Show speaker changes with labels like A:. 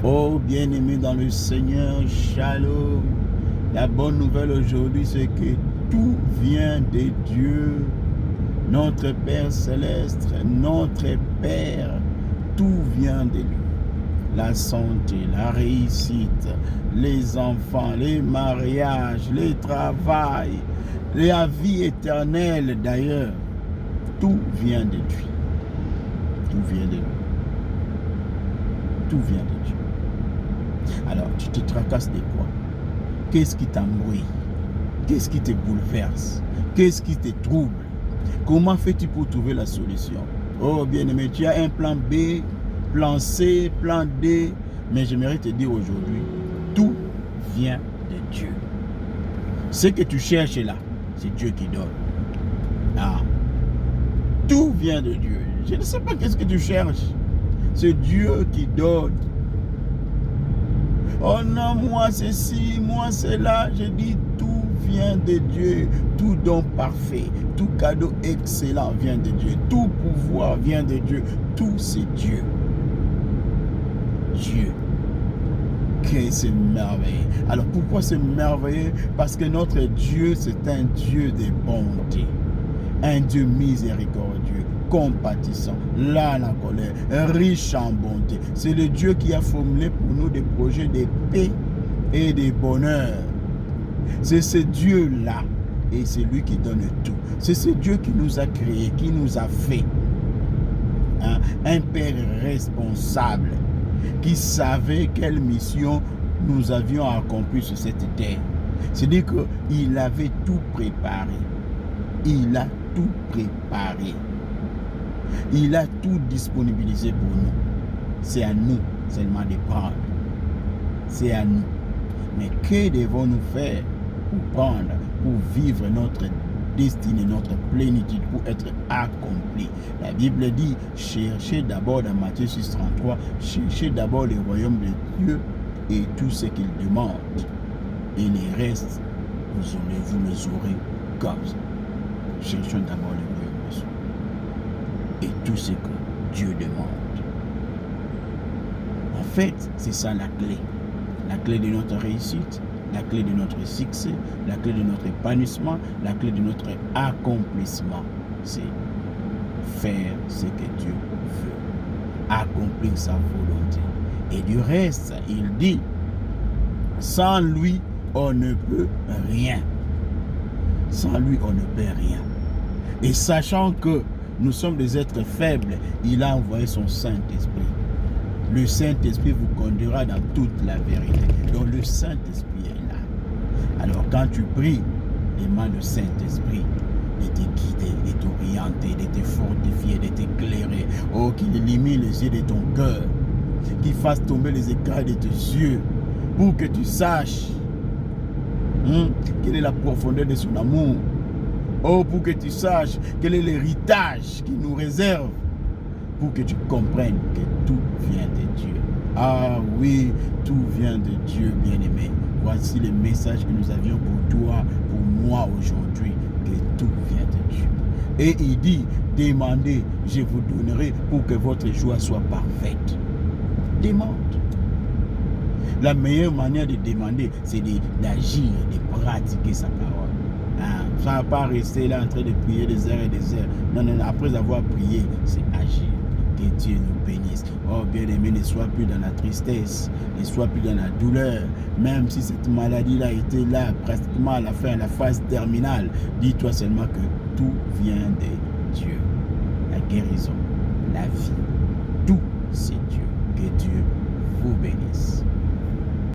A: Oh, bien-aimé dans le Seigneur, shalom. La bonne nouvelle aujourd'hui, c'est que tout vient de Dieu, notre Père céleste, notre Père. Tout vient de lui. La santé, la réussite, les enfants, les mariages, le travail, la vie éternelle d'ailleurs. Tout vient de lui. Tout vient de lui. Tout vient de Dieu. Alors, tu te tracasses de quoi? Qu'est-ce qui t'embrouille? Qu'est-ce qui te bouleverse? Qu'est-ce qui te trouble? Comment fais-tu pour trouver la solution? Oh, bien-aimé, tu as un plan B, plan C, plan D, mais j'aimerais te dire aujourd'hui, tout vient de Dieu. Ce que tu cherches là, c'est Dieu qui donne. Ah, tout vient de Dieu. Je ne sais pas qu'est-ce que tu cherches. C'est Dieu qui donne. Oh non, moi c'est ci, moi c'est là. Je dis tout vient de Dieu. Tout don parfait, tout cadeau excellent vient de Dieu. Tout pouvoir vient de Dieu. Tout c'est Dieu. Dieu. Que c'est merveilleux. Alors pourquoi c'est merveilleux? Parce que notre Dieu c'est un Dieu de bonté. Un Dieu miséricordieux, compatissant, lent à la colère, riche en bonté. C'est le Dieu qui a formulé pour nous des projets de paix et de bonheur. C'est ce Dieu-là et c'est lui qui donne tout. C'est ce Dieu qui nous a créés, qui nous a fait. Hein? Un Père responsable qui savait quelle mission nous avions accomplie sur cette terre. C'est-à-dire qu'il avait tout préparé. Il a tout préparé. Il a tout disponibilisé pour nous. C'est à nous seulement de prendre. C'est à nous. Mais que devons-nous faire pour prendre, pour vivre notre destinée, notre plénitude, pour être accompli? La Bible dit, cherchez d'abord dans Matthieu 6,33, cherchez d'abord le royaume de Dieu et tout ce qu'il demande. Et les restes, vous les aurez comme ça. Cherchons d'abord le royaume de Dieu et tout ce que Dieu demande. En fait, c'est ça la clé. La clé de notre réussite, la clé de notre succès, la clé de notre épanouissement, la clé de notre accomplissement. C'est faire ce que Dieu veut. Accomplir sa volonté. Et du reste, il dit, sans lui, on ne peut rien. Sans lui, on ne peut rien. Et sachant que nous sommes des êtres faibles, il a envoyé son Saint-Esprit. Le Saint-Esprit vous conduira dans toute la vérité. Donc le Saint-Esprit est là. Alors quand tu pries, demande au Saint-Esprit de te guider, de t'orienter, de te fortifier, de t'éclairer. Oh, qu'il illumine les yeux de ton cœur, qu'il fasse tomber les écailles de tes yeux, pour que tu saches quelle est la profondeur de son amour. Oh, pour que tu saches quel est l'héritage qu'il nous réserve. Pour que tu comprennes que tout vient de Dieu. Ah oui, tout vient de Dieu, bien-aimé. Voici le message que nous avions pour toi, pour moi aujourd'hui, que tout vient de Dieu. Et il dit, demandez, je vous donnerai pour que votre joie soit parfaite. Demande. La meilleure manière de demander, c'est d'agir, de pratiquer sa parole. Ça ne va pas rester là en train de prier des heures et des heures. Non, non, après avoir prié, c'est agir. Que Dieu nous bénisse. Oh, bien-aimé, ne sois plus dans la tristesse, ne sois plus dans la douleur. Même si cette maladie-là était là, pratiquement à la fin, à la phase terminale, dis-toi seulement que tout vient de Dieu. La guérison, la vie.